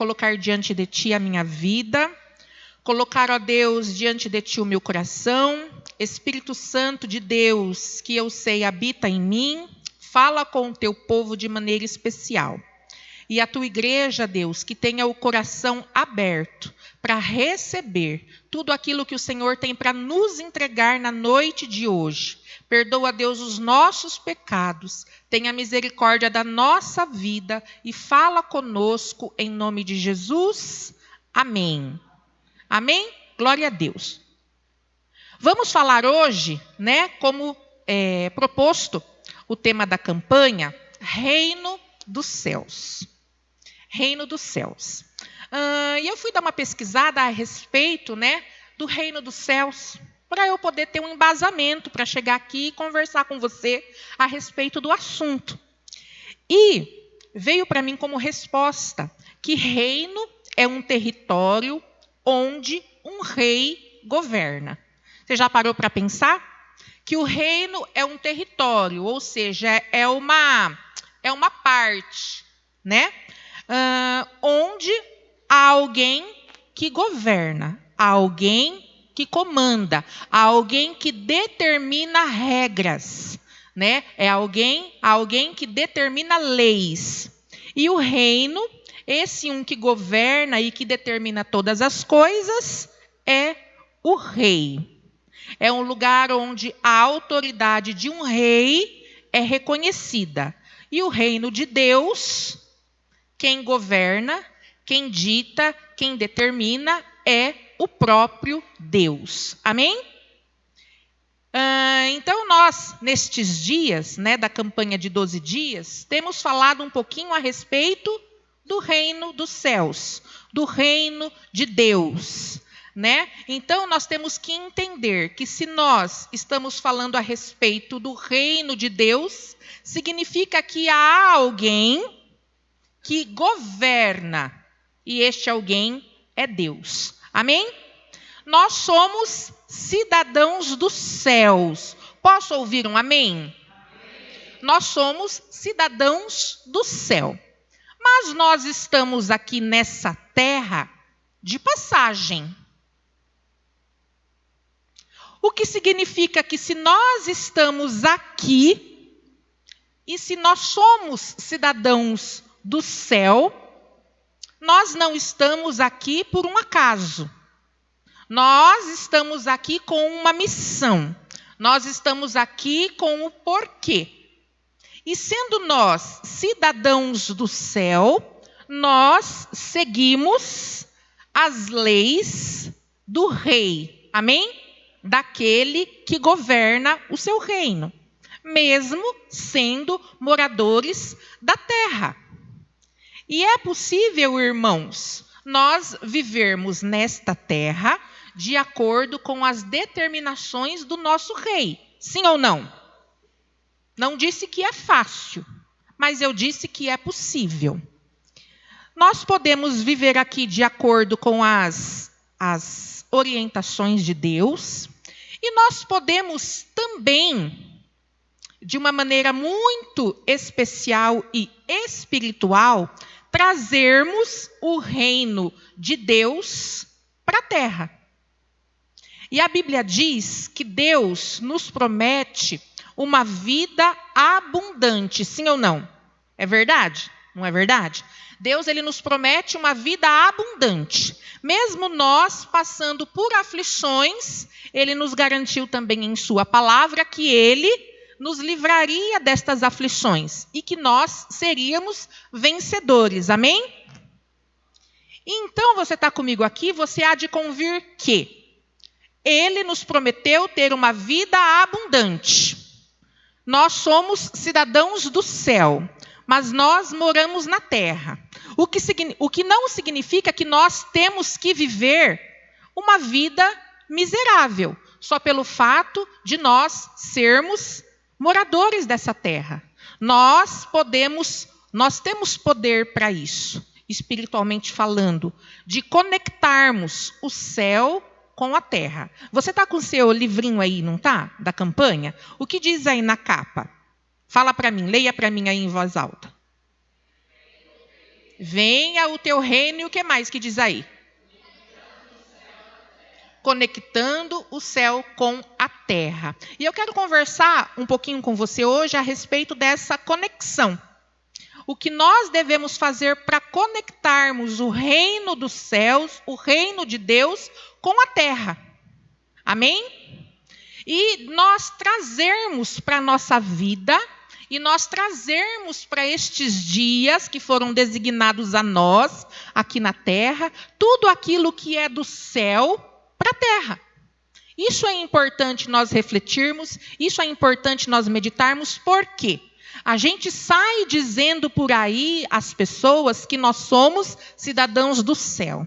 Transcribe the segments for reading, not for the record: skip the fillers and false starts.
colocar diante de Ti a minha vida, colocar, ó Deus, diante de Ti o meu coração. Espírito Santo de Deus, que eu sei habita em mim, fala com o Teu povo de maneira especial. E a Tua igreja, Deus, que tenha o coração aberto para receber tudo aquilo que o Senhor tem para nos entregar na noite de hoje. Perdoa, Deus, os nossos pecados, tenha misericórdia da nossa vida e fala conosco em nome de Jesus. Amém. Amém? Glória a Deus. Vamos falar hoje, como proposto o tema da campanha, Reino dos Céus. Reino dos Céus. E eu fui dar uma pesquisada a respeito, do Reino dos Céus, para eu poder ter um embasamento para chegar aqui e conversar com você a respeito do assunto. E veio para mim como resposta que reino é um território onde um rei governa. Você já parou para pensar? Que o reino é um território, ou seja, é uma parte, onde há alguém que governa, há alguém que comanda, há alguém que determina regras, É alguém que determina leis. E o reino, esse um que governa e que determina todas as coisas, é o rei. É um lugar onde a autoridade de um rei é reconhecida. E o reino de Deus, quem governa, quem dita, quem determina é o próprio Deus. Amém? Então nós, nestes dias, da campanha de 12 dias, temos falado um pouquinho a respeito do reino dos céus, do reino de Deus. Então nós temos que entender que se nós estamos falando a respeito do reino de Deus, significa que há alguém que governa, e este alguém é Deus. Amém? Nós somos cidadãos dos céus. Posso ouvir um amém? Amém. Nós somos cidadãos do céu. Mas nós estamos aqui nessa terra de passagem. O que significa que se nós estamos aqui, e se nós somos cidadãos do céu, nós não estamos aqui por um acaso. Nós estamos aqui com uma missão. Nós estamos aqui com o porquê. E sendo nós cidadãos do céu, nós seguimos as leis do rei. Amém? Daquele que governa o seu reino, mesmo sendo moradores da terra. E é possível, irmãos, nós vivermos nesta terra de acordo com as determinações do nosso rei. Sim ou não? Não disse que é fácil, mas eu disse que é possível. Nós podemos viver aqui de acordo com as orientações de Deus, e nós podemos também, de uma maneira muito especial e espiritual, trazermos o reino de Deus para a terra. E a Bíblia diz que Deus nos promete uma vida abundante, sim ou não? É verdade? Não é verdade? Deus, ele nos promete uma vida abundante. Mesmo nós passando por aflições, ele nos garantiu também em sua palavra que ele nos livraria destas aflições e que nós seríamos vencedores. Amém? Então, você está comigo aqui, você há de convir que ele nos prometeu ter uma vida abundante. Nós somos cidadãos do céu, mas nós moramos na terra. O que não significa que nós temos que viver uma vida miserável, só pelo fato de nós sermos moradores dessa terra. Nós temos poder para isso, espiritualmente falando, de conectarmos o céu com a terra. Você está com o seu livrinho aí, não está? Da campanha? O que diz aí na capa? Fala para mim, leia para mim aí em voz alta. Venha o teu reino e o que mais que diz aí? Conectando o céu com a terra. E eu quero conversar um pouquinho com você hoje a respeito dessa conexão. O que nós devemos fazer para conectarmos o reino dos céus, o reino de Deus, com a terra. Amém? E nós trazermos para a nossa vida, e nós trazermos para estes dias que foram designados a nós, aqui na terra, tudo aquilo que é do céu para a terra. Isso é importante nós refletirmos, isso é importante nós meditarmos, por quê? A gente sai dizendo por aí às pessoas que nós somos cidadãos do céu.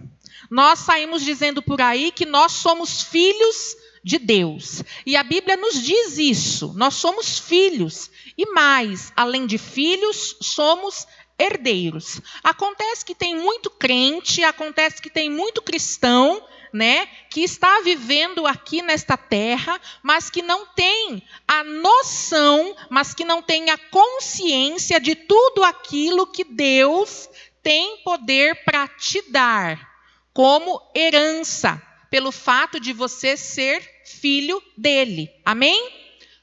Nós saímos dizendo por aí que nós somos filhos de Deus. E a Bíblia nos diz isso. Nós somos filhos. E mais, além de filhos, somos herdeiros. Acontece que tem muito crente, acontece que tem muito cristão, né, que está vivendo aqui nesta terra, mas que não tem a noção, mas que não tem a consciência de tudo aquilo que Deus tem poder para te dar como herança, pelo fato de você ser filho dele. Amém?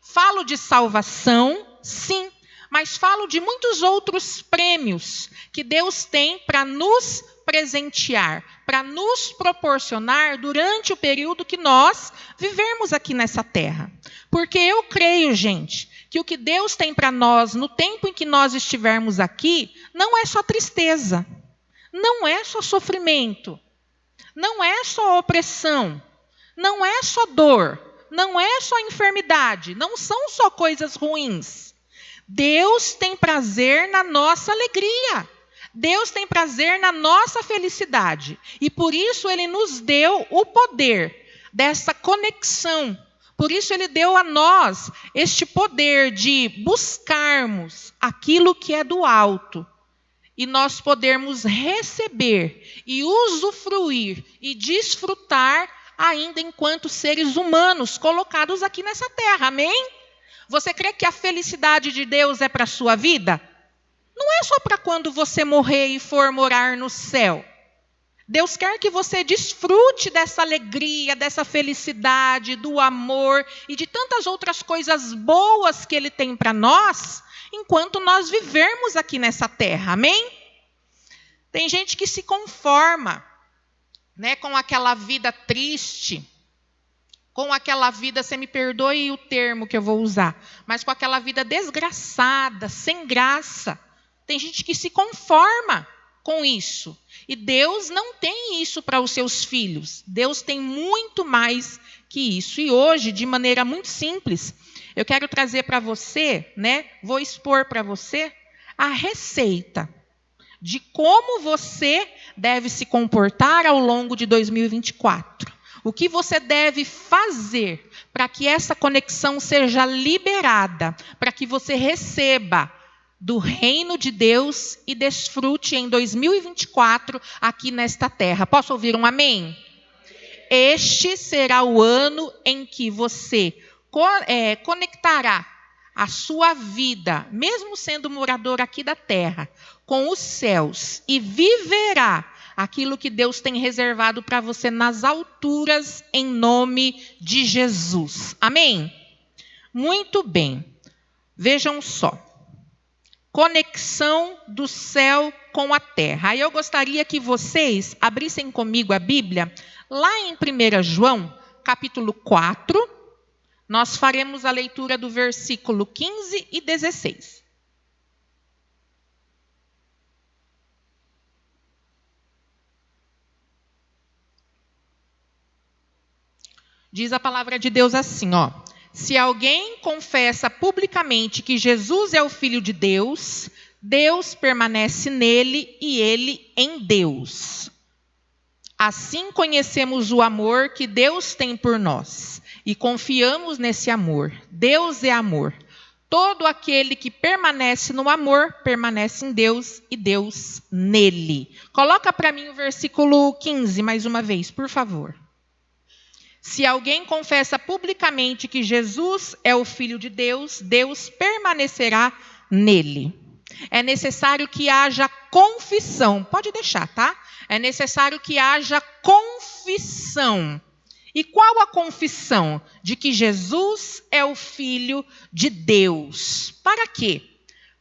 Falo de salvação, sim, mas falo de muitos outros prêmios que Deus tem para nos presentear, para nos proporcionar durante o período que nós vivermos aqui nessa terra. Porque eu creio, gente, que o que Deus tem para nós no tempo em que nós estivermos aqui não é só tristeza, não é só sofrimento, não é só opressão, não é só dor, não é só enfermidade, não são só coisas ruins. Deus tem prazer na nossa alegria. Deus tem prazer na nossa felicidade. E por isso Ele nos deu o poder dessa conexão. Por isso Ele deu a nós este poder de buscarmos aquilo que é do alto. E nós podermos receber e usufruir e desfrutar ainda enquanto seres humanos colocados aqui nessa terra. Amém? Você crê que a felicidade de Deus é para a sua vida? Não é só para quando você morrer e for morar no céu. Deus quer que você desfrute dessa alegria, dessa felicidade, do amor e de tantas outras coisas boas que Ele tem para nós, enquanto nós vivermos aqui nessa terra. Amém? Tem gente que se conforma, né, com aquela vida triste, com aquela vida, você me perdoe o termo que eu vou usar, mas com aquela vida desgraçada, sem graça. Tem gente que se conforma com isso. E Deus não tem isso para os seus filhos. Deus tem muito mais que isso. E hoje, de maneira muito simples, eu quero trazer para você, né, vou expor para você a receita de como você deve se comportar ao longo de 2024. O que você deve fazer para que essa conexão seja liberada, para que você receba do reino de Deus e desfrute em 2024 aqui nesta terra. Posso ouvir um amém? Este será o ano em que você conectará a sua vida, mesmo sendo morador aqui da terra, com os céus e viverá aquilo que Deus tem reservado para você nas alturas, em nome de Jesus. Amém? Muito bem. Vejam só. Conexão do céu com a terra. Aí eu gostaria que vocês abrissem comigo a Bíblia, lá em 1 João, capítulo 4, nós faremos a leitura do versículo 15 e 16. Diz a palavra de Deus assim, ó. Se alguém confessa publicamente que Jesus é o Filho de Deus, Deus permanece nele e ele em Deus. Assim conhecemos o amor que Deus tem por nós e confiamos nesse amor. Deus é amor. Todo aquele que permanece no amor, permanece em Deus e Deus nele. Coloca para mim o versículo 15 mais uma vez, por favor. Se alguém confessa publicamente que Jesus é o Filho de Deus, Deus permanecerá nele. É necessário que haja confissão. Pode deixar, tá? É necessário que haja confissão. E qual a confissão? De que Jesus é o Filho de Deus. Para quê?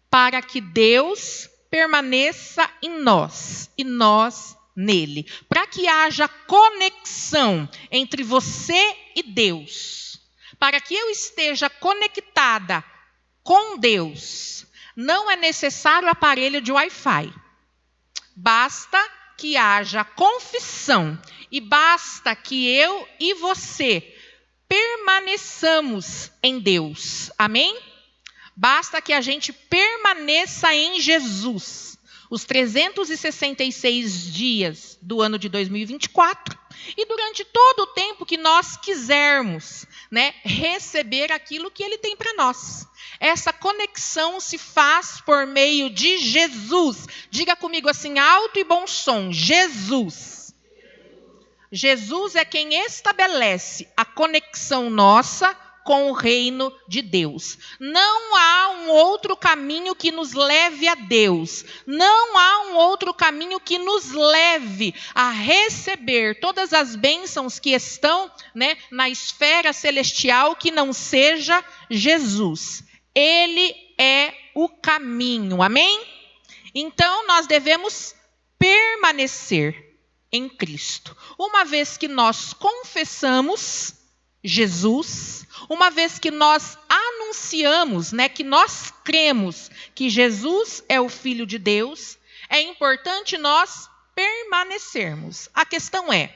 Para que Deus permaneça em nós e nós nele. Para que haja conexão entre você e Deus. Para que eu esteja conectada com Deus, não é necessário aparelho de Wi-Fi. Basta que haja confissão e basta que eu e você permaneçamos em Deus. Amém? Basta que a gente permaneça em Jesus. Os 366 dias do ano de 2024 e durante todo o tempo que nós quisermos, né, receber aquilo que Ele tem para nós. Essa conexão se faz por meio de Jesus. Diga comigo assim, alto e bom som, Jesus. Jesus é quem estabelece a conexão nossa com o reino de Deus. Não há um outro caminho que nos leve a Deus. Não há um outro caminho que nos leve a receber todas as bênçãos que estão, né, na esfera celestial que não seja Jesus. Ele é o caminho. Amém? Então nós devemos permanecer em Cristo. Uma vez que nós confessamos Jesus, uma vez que nós anunciamos, né, que nós cremos que Jesus é o Filho de Deus, é importante nós permanecermos. A questão é,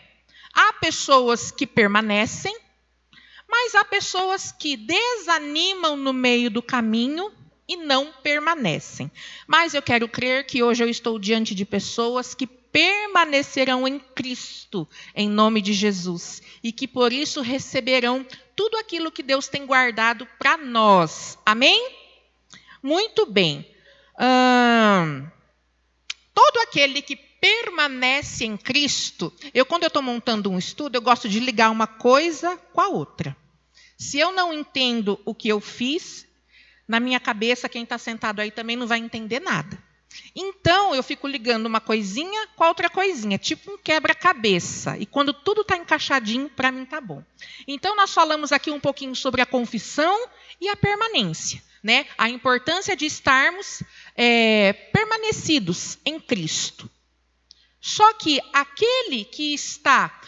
há pessoas que permanecem, mas há pessoas que desanimam no meio do caminho e não permanecem. Mas eu quero crer que hoje eu estou diante de pessoas que permanecerão em Cristo, em nome de Jesus, e que por isso receberão tudo aquilo que Deus tem guardado para nós. Amém? Muito bem. Todo aquele que permanece em Cristo, quando eu estou montando um estudo, eu gosto de ligar uma coisa com a outra. Se eu não entendo o que eu fiz, na minha cabeça, quem está sentado aí também não vai entender nada. Então, eu fico ligando uma coisinha com a outra coisinha, tipo um quebra-cabeça. E quando tudo está encaixadinho, para mim está bom. Então, nós falamos aqui um pouquinho sobre a confissão e a permanência, né? A importância de estarmos permanecidos em Cristo. Só que aquele que está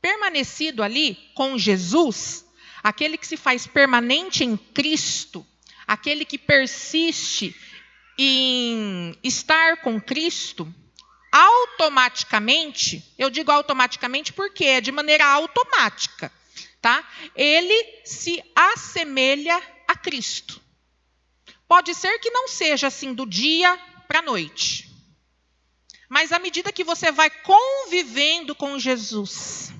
permanecido ali com Jesus, aquele que se faz permanente em Cristo, aquele que persiste em estar com Cristo, automaticamente, eu digo automaticamente porque é de maneira automática, tá? Ele se assemelha a Cristo. Pode ser que não seja assim do dia para a noite, mas à medida que você vai convivendo com Jesus,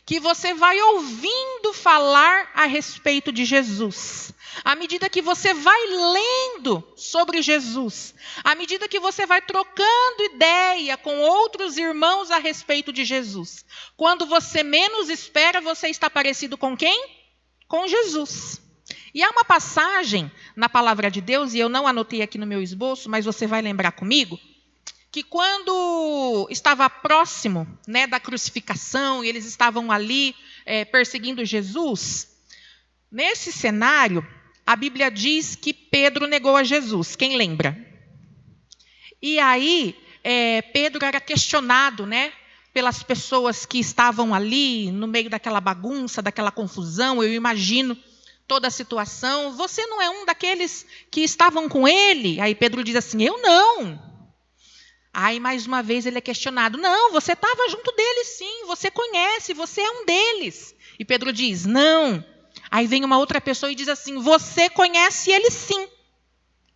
que você vai ouvindo falar a respeito de Jesus, à medida que você vai lendo sobre Jesus, à medida que você vai trocando ideia com outros irmãos a respeito de Jesus, quando você menos espera, você está parecido com quem? Com Jesus. E há uma passagem na palavra de Deus, e eu não anotei aqui no meu esboço, mas você vai lembrar comigo, que quando estava próximo, né, da crucificação, e eles estavam ali perseguindo Jesus, nesse cenário, a Bíblia diz que Pedro negou a Jesus. Quem lembra? E aí, Pedro era questionado, né, pelas pessoas que estavam ali, no meio daquela bagunça, daquela confusão. Eu imagino toda a situação. Você não é um daqueles que estavam com ele? Aí Pedro diz assim, eu não. Aí, mais uma vez, ele é questionado. Não, você estava junto dele, sim. Você conhece, você é um deles. E Pedro diz, não. Aí vem uma outra pessoa e diz assim, você conhece ele, sim.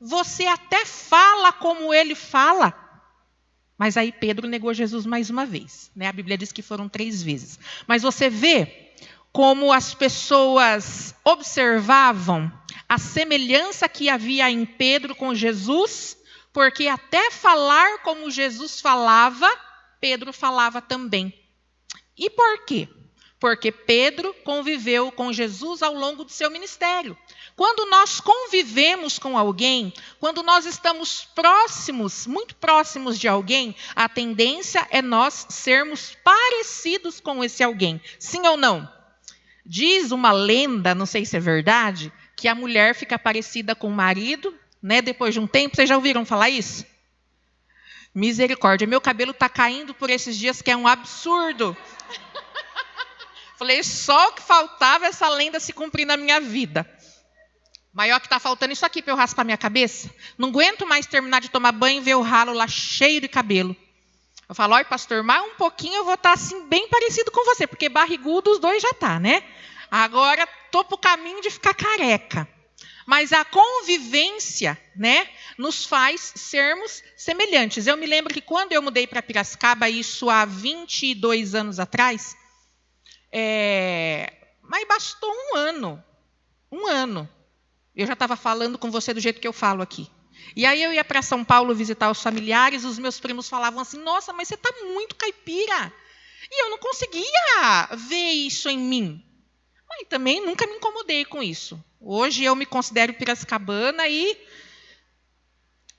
Você até fala como ele fala. Mas aí Pedro negou Jesus mais uma vez, né? A Bíblia diz que foram 3 vezes. Mas você vê como as pessoas observavam a semelhança que havia em Pedro com Jesus, porque até falar como Jesus falava, Pedro falava também. E por quê? Porque Pedro conviveu com Jesus ao longo do seu ministério. Quando nós convivemos com alguém, quando nós estamos próximos, muito próximos de alguém, a tendência é nós sermos parecidos com esse alguém. Sim ou não? Diz uma lenda, não sei se é verdade, que a mulher fica parecida com o marido, né, depois de um tempo. Vocês já ouviram falar isso? Misericórdia, meu cabelo está caindo por esses dias, que é um absurdo. Falei, só o que faltava essa lenda se cumprir na minha vida. Maior que está faltando isso aqui para eu raspar minha cabeça. Não aguento mais terminar de tomar banho e ver o ralo lá cheio de cabelo. Eu falo, olha, pastor, mais um pouquinho eu vou estar assim bem parecido com você, porque barrigudo os dois já tá, né? Agora estou para o caminho de ficar careca. Mas a convivência, né, nos faz sermos semelhantes. Eu me lembro que quando eu mudei para Piracicaba, isso há 22 anos atrás, mas bastou um ano. Eu já estava falando com você do jeito que eu falo aqui. E aí eu ia para São Paulo visitar os familiares, os meus primos falavam assim, nossa, mas você está muito caipira. E eu não conseguia ver isso em mim. Mas também nunca me incomodei com isso. Hoje eu me considero piracicabana e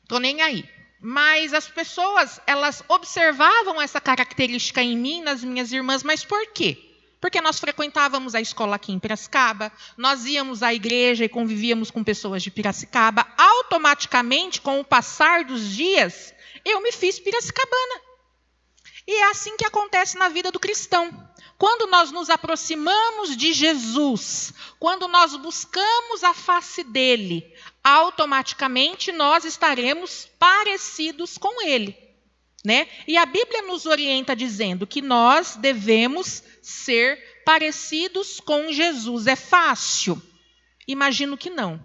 estou nem aí. Mas as pessoas, elas observavam essa característica em mim, nas minhas irmãs, mas por quê? Porque nós frequentávamos a escola aqui em Piracicaba, nós íamos à igreja e convivíamos com pessoas de Piracicaba. Automaticamente, com o passar dos dias, eu me fiz piracicabana. E é assim que acontece na vida do cristão. Quando nós nos aproximamos de Jesus, quando nós buscamos a face dele, automaticamente nós estaremos parecidos com ele. Né? E a Bíblia nos orienta dizendo que nós devemos ser parecidos com Jesus. É fácil? Imagino que não,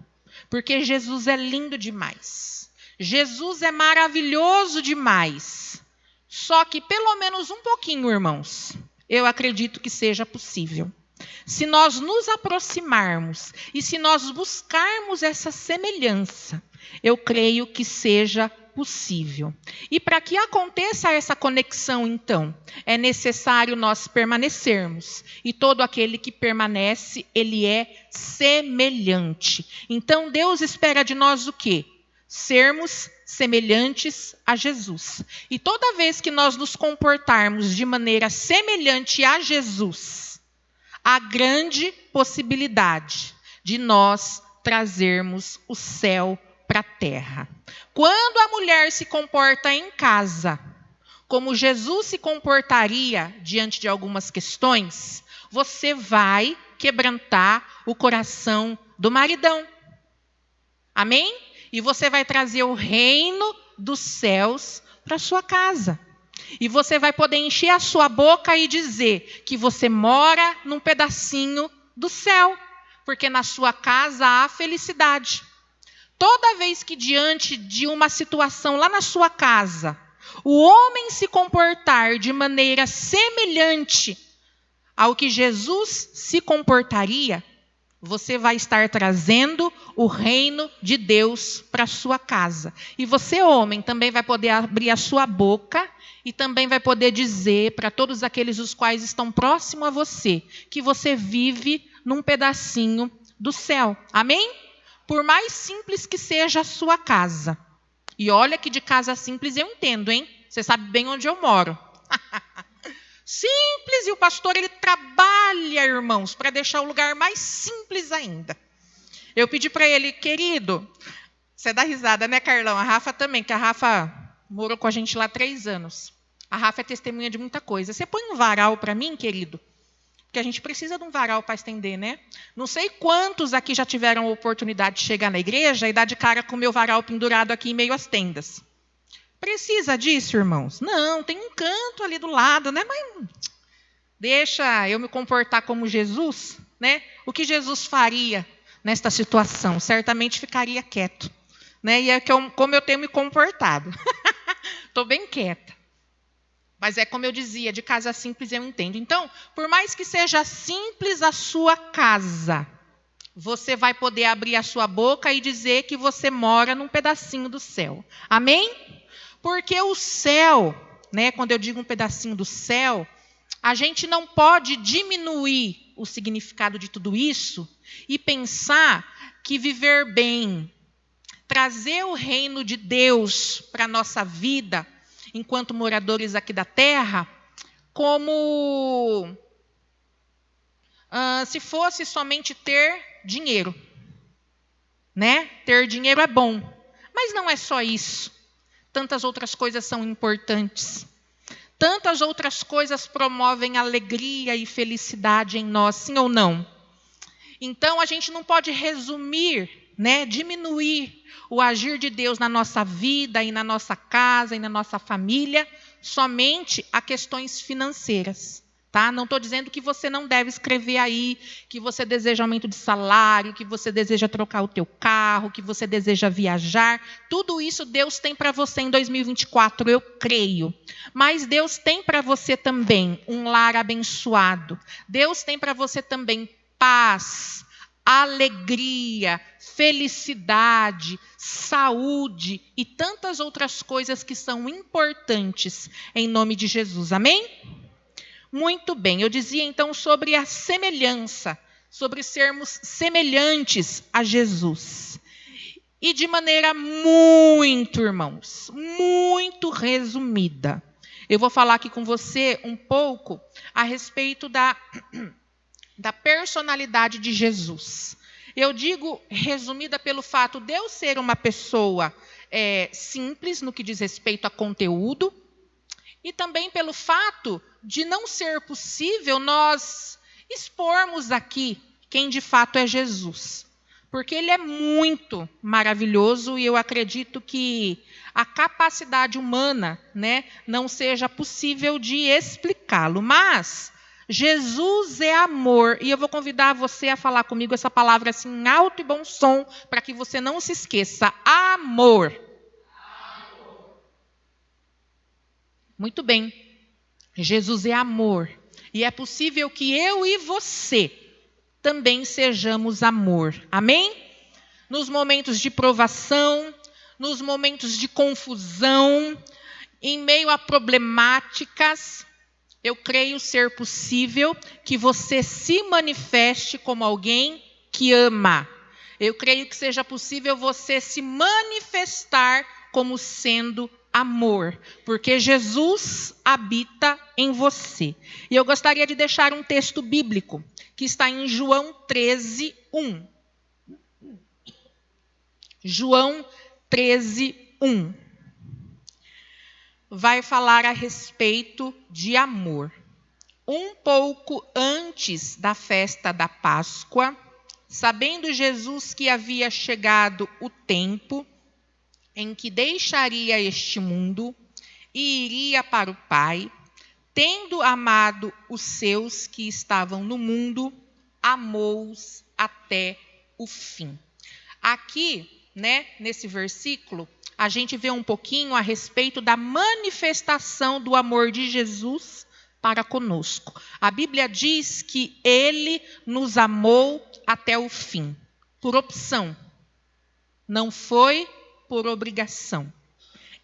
porque Jesus é lindo demais. Jesus é maravilhoso demais. Só que pelo menos um pouquinho, irmãos, eu acredito que seja possível. Se nós nos aproximarmos e se nós buscarmos essa semelhança, eu creio que seja possível. E para que aconteça essa conexão, então, é necessário nós permanecermos. E todo aquele que permanece, ele é semelhante. Então, Deus espera de nós o quê? Sermos semelhantes a Jesus. E toda vez que nós nos comportarmos de maneira semelhante a Jesus, há grande possibilidade de nós trazermos o céu para a terra. Quando a mulher se comporta em casa, como Jesus se comportaria diante de algumas questões, você vai quebrantar o coração do maridão. Amém? E você vai trazer o reino dos céus para a sua casa. E você vai poder encher a sua boca e dizer que você mora num pedacinho do céu, porque na sua casa há felicidade. Toda vez que diante de uma situação lá na sua casa, o homem se comportar de maneira semelhante ao que Jesus se comportaria, você vai estar trazendo o reino de Deus para a sua casa. E você, homem, também vai poder abrir a sua boca e também vai poder dizer para todos aqueles os quais estão próximos a você, que você vive num pedacinho do céu. Amém? Por mais simples que seja a sua casa. E olha que de casa simples eu entendo, hein? Você sabe bem onde eu moro. Simples, e o pastor, ele trabalha, irmãos, para deixar o lugar mais simples ainda. Eu pedi para ele, querido, você dá risada, né, Carlão? A Rafa também, que a Rafa morou com a gente lá 3 anos. A Rafa é testemunha de muita coisa. Você põe um varal para mim, querido? Porque a gente precisa de um varal para estender, né? Não sei quantos aqui já tiveram a oportunidade de chegar na igreja e dar de cara com o meu varal pendurado aqui em meio às tendas. Precisa disso, irmãos? Não, tem um canto ali do lado, né? Mas deixa eu me comportar como Jesus, né? O que Jesus faria nesta situação? Certamente ficaria quieto, né? E é como eu tenho me comportado. Estou bem quieta. Mas é como eu dizia, de casa simples eu entendo. Então, por mais que seja simples a sua casa, você vai poder abrir a sua boca e dizer que você mora num pedacinho do céu. Amém? Porque o céu, né, quando eu digo um pedacinho do céu, a gente não pode diminuir o significado de tudo isso e pensar que viver bem, trazer o reino de Deus para a nossa vida, enquanto moradores aqui da terra, como se fosse somente ter dinheiro, né? Ter dinheiro é bom, mas não é só isso. Tantas outras coisas são importantes. Tantas outras coisas promovem alegria e felicidade em nós, sim ou não? Então, a gente não pode resumir, né, diminuir o agir de Deus na nossa vida e na nossa casa e na nossa família somente a questões financeiras. Tá? Não estou dizendo que você não deve escrever aí, que você deseja aumento de salário, que você deseja trocar o teu carro, que você deseja viajar. Tudo isso Deus tem para você em 2024, eu creio. Mas Deus tem para você também um lar abençoado. Deus tem para você também paz, alegria, felicidade, saúde e tantas outras coisas que são importantes em nome de Jesus. Amém? Muito bem, eu dizia então sobre a semelhança, sobre sermos semelhantes a Jesus. E de maneira muito, irmãos, muito resumida, eu vou falar aqui com você um pouco a respeito da personalidade de Jesus. Eu digo resumida pelo fato de eu ser uma pessoa simples no que diz respeito a conteúdo, e também pelo fato de não ser possível nós expormos aqui quem de fato é Jesus. Porque ele é muito maravilhoso e eu acredito que a capacidade humana, né, não seja possível de explicá-lo. Mas Jesus é amor. E eu vou convidar você a falar comigo essa palavra assim em alto e bom som, para que você não se esqueça. Amor. Muito bem, Jesus é amor, e é possível que eu e você também sejamos amor, amém? Nos momentos de provação, nos momentos de confusão, em meio a problemáticas, eu creio ser possível que você se manifeste como alguém que ama. Eu creio que seja possível você se manifestar como sendo amor, porque Jesus habita em você. E eu gostaria de deixar um texto bíblico que está em João 13:1. João 13:1. Vai falar a respeito de amor. Um pouco antes da festa da Páscoa, sabendo Jesus que havia chegado o tempo em que deixaria este mundo e iria para o Pai, tendo amado os seus que estavam no mundo, amou-os até o fim. Aqui, né, nesse versículo, a gente vê um pouquinho a respeito da manifestação do amor de Jesus para conosco. A Bíblia diz que ele nos amou até o fim, por opção. Não foi por obrigação.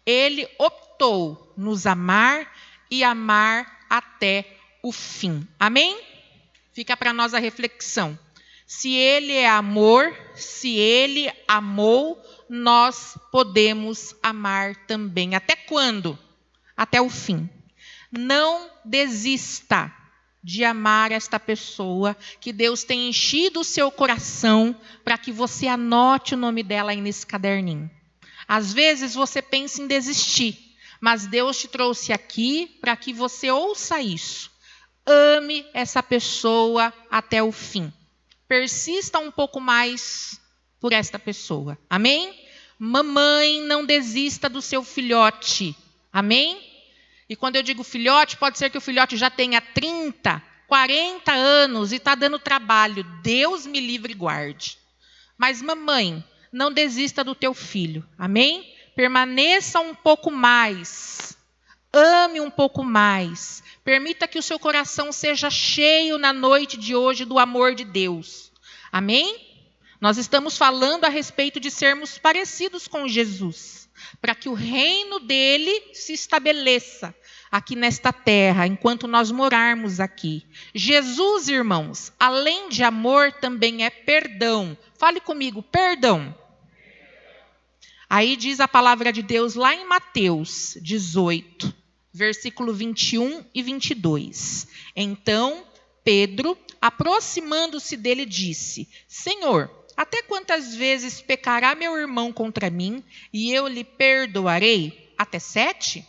Ele optou nos amar e amar até o fim. Amém? Fica para nós a reflexão. Se ele é amor, se ele amou, nós podemos amar também. Até quando? Até o fim. Não desista de amar esta pessoa que Deus tem enchido o seu coração para que você anote o nome dela aí nesse caderninho. Às vezes você pensa em desistir, mas Deus te trouxe aqui para que você ouça isso. Ame essa pessoa até o fim. Persista um pouco mais por esta pessoa. Amém? Mamãe, não desista do seu filhote. Amém? E quando eu digo filhote, pode ser que o filhote já tenha 30, 40 anos e está dando trabalho. Deus me livre e guarde. Mas mamãe, não desista do teu filho. Amém? Permaneça um pouco mais. Ame um pouco mais. Permita que o seu coração seja cheio na noite de hoje do amor de Deus. Amém? Nós estamos falando a respeito de sermos parecidos com Jesus, para que o reino dele se estabeleça. aqui nesta terra, enquanto nós morarmos aqui. Jesus, irmãos, além de amor, também é perdão. Fale comigo, perdão. Aí diz a palavra de Deus lá em Mateus 18, versículo 21 e 22. Então, Pedro, aproximando-se dele, disse: Senhor, até quantas vezes pecará meu irmão contra mim e eu lhe perdoarei? Até 7?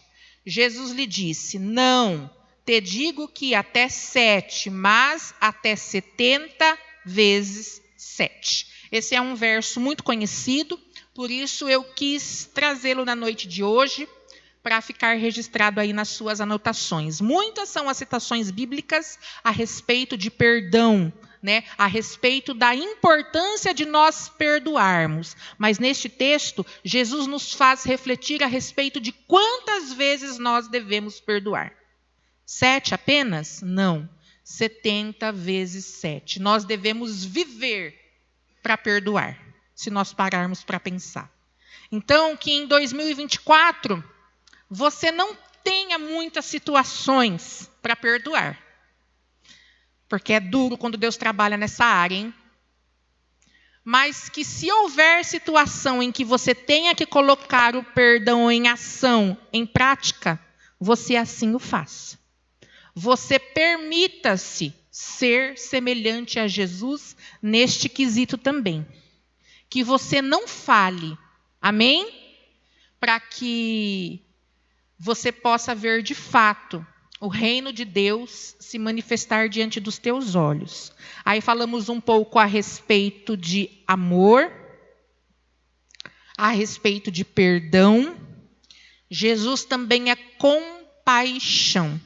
Jesus lhe disse: Não, te digo que até 7, mas até 70 vezes 7. Esse é um verso muito conhecido, por isso eu quis trazê-lo na noite de hoje, para ficar registrado aí nas suas anotações. Muitas são as citações bíblicas a respeito de perdão, né? A respeito da importância de nós perdoarmos. Mas neste texto, Jesus nos faz refletir a respeito de quantas vezes nós devemos perdoar. 7 apenas? Não. 70 vezes 7. Nós devemos viver para perdoar, se nós pararmos para pensar. Então, que em 2024... você não tenha muitas situações para perdoar. Porque é duro quando Deus trabalha nessa área, hein? Mas que se houver situação em que você tenha que colocar o perdão em ação, em prática, você assim o faça. Você permita-se ser semelhante a Jesus neste quesito também. Que você não fale, amém? Para que você possa ver de fato o reino de Deus se manifestar diante dos teus olhos. Aí falamos um pouco a respeito de amor, a respeito de perdão. Jesus também é compaixão.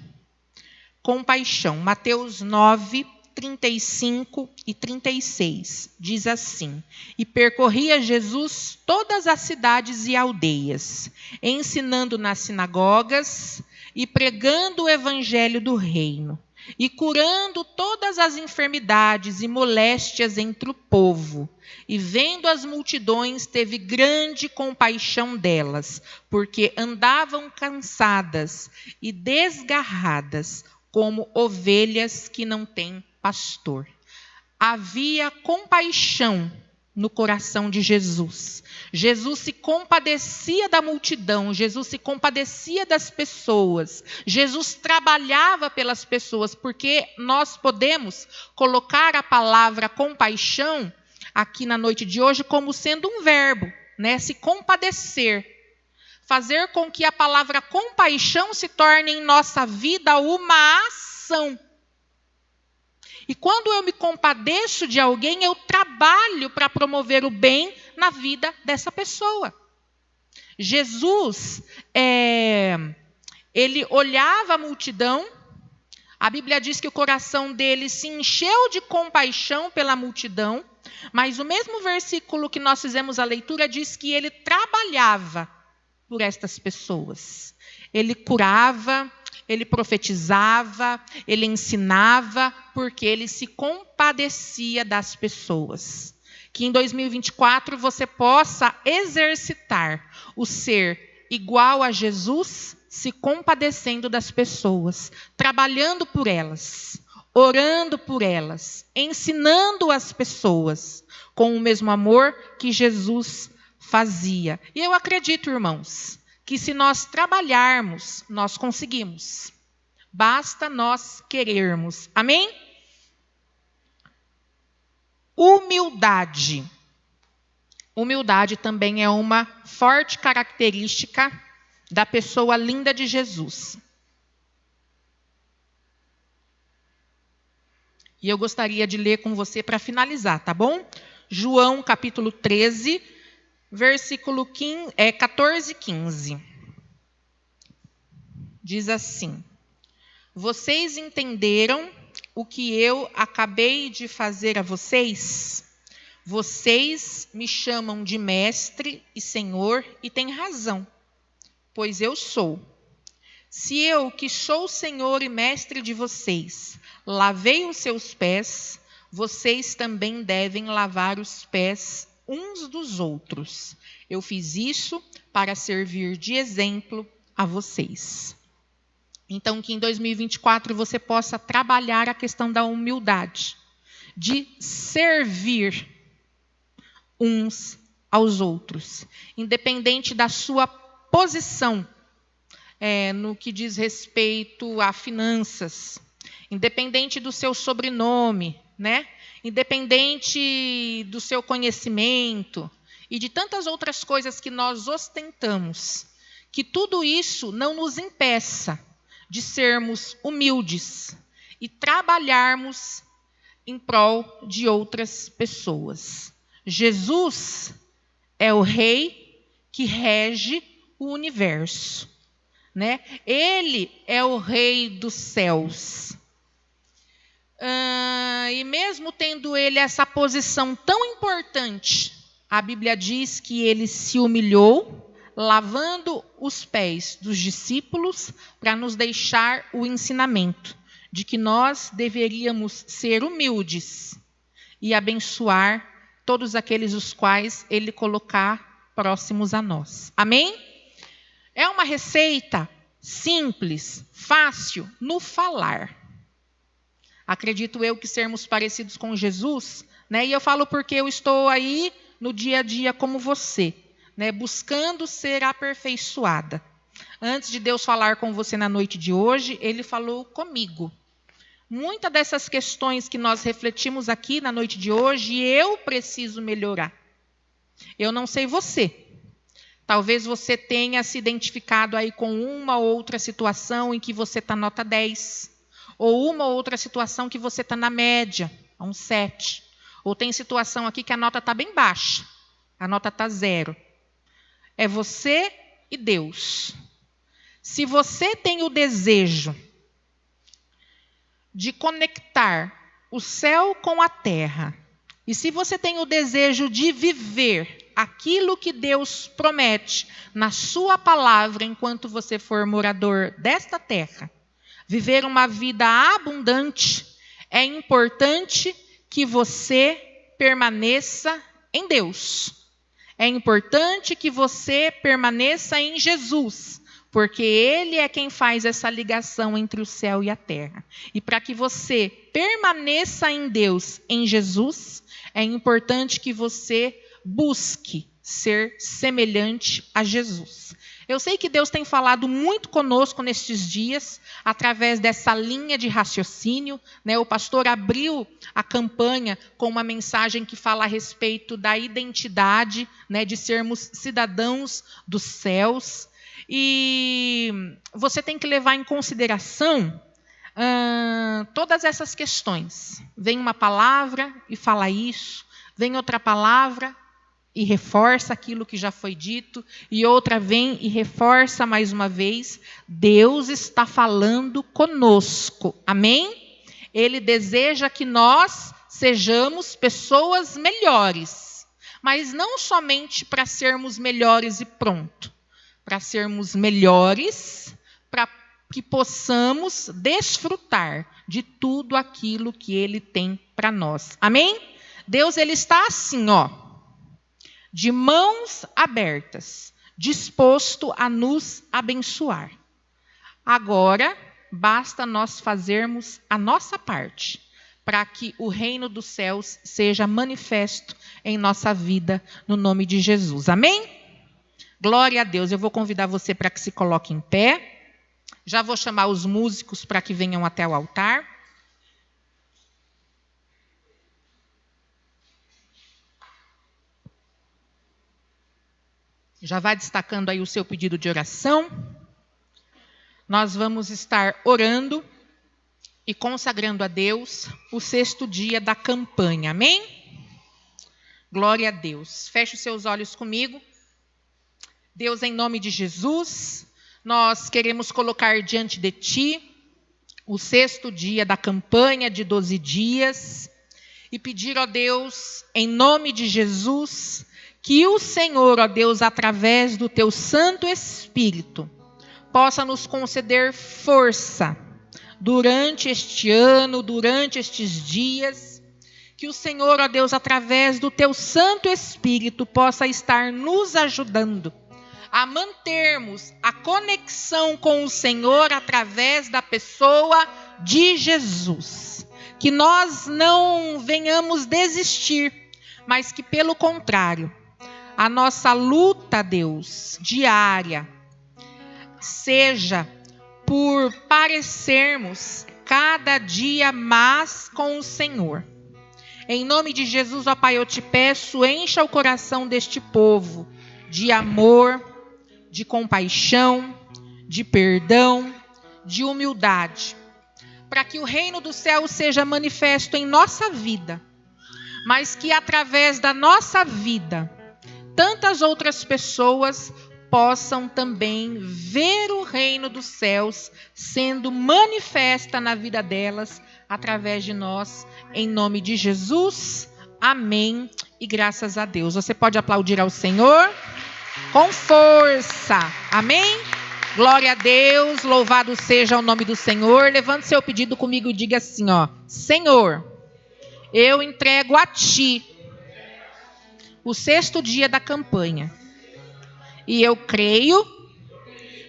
Compaixão. Mateus 9, 35 e 36. Diz assim: E percorria Jesus todas as cidades e aldeias, ensinando nas sinagogas e pregando o evangelho do reino, e curando todas as enfermidades e moléstias entre o povo. E vendo as multidões, teve grande compaixão delas, porque andavam cansadas e desgarradas, como ovelhas que não têm pastor. Havia compaixão no coração de Jesus. Jesus se compadecia da multidão, Jesus se compadecia das pessoas, Jesus trabalhava pelas pessoas, porque nós podemos colocar a palavra compaixão aqui na noite de hoje como sendo um verbo, né? Se compadecer. Fazer com que a palavra compaixão se torne em nossa vida uma ação. E quando eu me compadeço de alguém, eu trabalho para promover o bem na vida dessa pessoa. Jesus, ele olhava a multidão, a Bíblia diz que o coração dele se encheu de compaixão pela multidão, mas o mesmo versículo que nós fizemos a leitura diz que ele trabalhava por estas pessoas. Ele curava, ele profetizava, ele ensinava, porque ele se compadecia das pessoas. Que em 2024 você possa exercitar o ser igual a Jesus, se compadecendo das pessoas, trabalhando por elas, orando por elas, ensinando as pessoas com o mesmo amor que Jesus fazia. E eu acredito, irmãos, que se nós trabalharmos, nós conseguimos. Basta nós querermos. Amém? Humildade. Humildade também é uma forte característica da pessoa linda de Jesus. E eu gostaria de ler com você para finalizar, tá bom? João capítulo 13, versículo 14 e 15. Diz assim: Vocês entenderam o que eu acabei de fazer a vocês? Vocês me chamam de mestre e senhor e têm razão, pois eu sou. Se eu, que sou senhor e mestre de vocês, lavei os seus pés, vocês também devem lavar os pés uns dos outros. Eu fiz isso para servir de exemplo a vocês. Então, que em 2024 você possa trabalhar a questão da humildade, de servir uns aos outros, independente da sua posição, no que diz respeito a finanças, independente do seu sobrenome, né? Independente do seu conhecimento e de tantas outras coisas que nós ostentamos, que tudo isso não nos impeça de sermos humildes e trabalharmos em prol de outras pessoas. Jesus é o Rei que rege o universo, né? Ele é o Rei dos céus. E mesmo tendo ele essa posição tão importante, a Bíblia diz que ele se humilhou, lavando os pés dos discípulos, para nos deixar o ensinamento de que nós deveríamos ser humildes e abençoar todos aqueles os quais ele colocar próximos a nós. Amém? É uma receita simples, fácil no falar. Acredito eu que sermos parecidos com Jesus, né? E eu falo porque eu estou aí no dia a dia como você, né? Buscando ser aperfeiçoada. Antes de Deus falar com você na noite de hoje, ele falou comigo. Muitas dessas questões que nós refletimos aqui na noite de hoje, eu preciso melhorar. Eu não sei você. Talvez você tenha se identificado aí com uma ou outra situação em que você está nota 10. Ou uma ou outra situação que você está na média, a um 7. Ou tem situação aqui que a nota está bem baixa. A nota está 0. É você e Deus. Se você tem o desejo de conectar o céu com a terra, e se você tem o desejo de viver aquilo que Deus promete na sua palavra enquanto você for morador desta terra, viver uma vida abundante, é importante que você permaneça em Deus. É importante que você permaneça em Jesus, porque Ele é quem faz essa ligação entre o céu e a terra. E para que você permaneça em Deus, em Jesus, é importante que você busque ser semelhante a Jesus. Eu sei que Deus tem falado muito conosco nestes dias, através dessa linha de raciocínio, né? O pastor abriu a campanha com uma mensagem que fala a respeito da identidade, né? De sermos cidadãos dos céus. E você tem que levar em consideração todas essas questões. Vem uma palavra e fala isso, vem outra palavra e reforça aquilo que já foi dito, e outra vem e reforça mais uma vez. Deus está falando conosco, amém? Ele deseja que nós sejamos pessoas melhores, mas não somente para sermos melhores e pronto, para sermos melhores, para que possamos desfrutar de tudo aquilo que Ele tem para nós, amém? Deus, Ele está assim, de mãos abertas, disposto a nos abençoar. Agora, basta nós fazermos a nossa parte, para que o reino dos céus seja manifesto em nossa vida, no nome de Jesus. Amém? Glória a Deus. Eu vou convidar você para que se coloque em pé. Já vou chamar os músicos para que venham até o altar. Já vai destacando aí o seu pedido de oração. Nós vamos estar orando e consagrando a Deus o 6º dia da campanha. Amém? Glória a Deus. Feche os seus olhos comigo. Deus, em nome de Jesus, nós queremos colocar diante de Ti o 6º dia da campanha de 12 dias e pedir, ó Deus, em nome de Jesus, que o Senhor, ó Deus, através do Teu Santo Espírito, possa nos conceder força durante este ano, durante estes dias. Que o Senhor, ó Deus, através do Teu Santo Espírito, possa estar nos ajudando a mantermos a conexão com o Senhor através da pessoa de Jesus. Que nós não venhamos desistir, mas que, pelo contrário, a nossa luta, Deus, diária, seja por parecermos cada dia mais com o Senhor. Em nome de Jesus, ó Pai, eu te peço, encha o coração deste povo de amor, de compaixão, de perdão, de humildade, para que o reino do céu seja manifesto em nossa vida, mas que através da nossa vida, tantas outras pessoas possam também ver o reino dos céus sendo manifesta na vida delas, através de nós, em nome de Jesus. Amém e graças a Deus. Você pode aplaudir ao Senhor com força. Amém? Glória a Deus, louvado seja o nome do Senhor. Levante seu pedido comigo e diga assim, ó: Senhor, eu entrego a Ti o 6º dia da campanha. E eu creio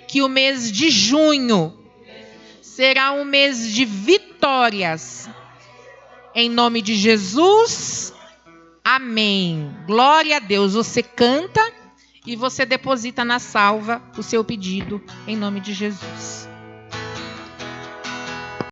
que o mês de junho será um mês de vitórias. Em nome de Jesus, amém. Glória a Deus. Você canta e você deposita na salva o seu pedido em nome de Jesus.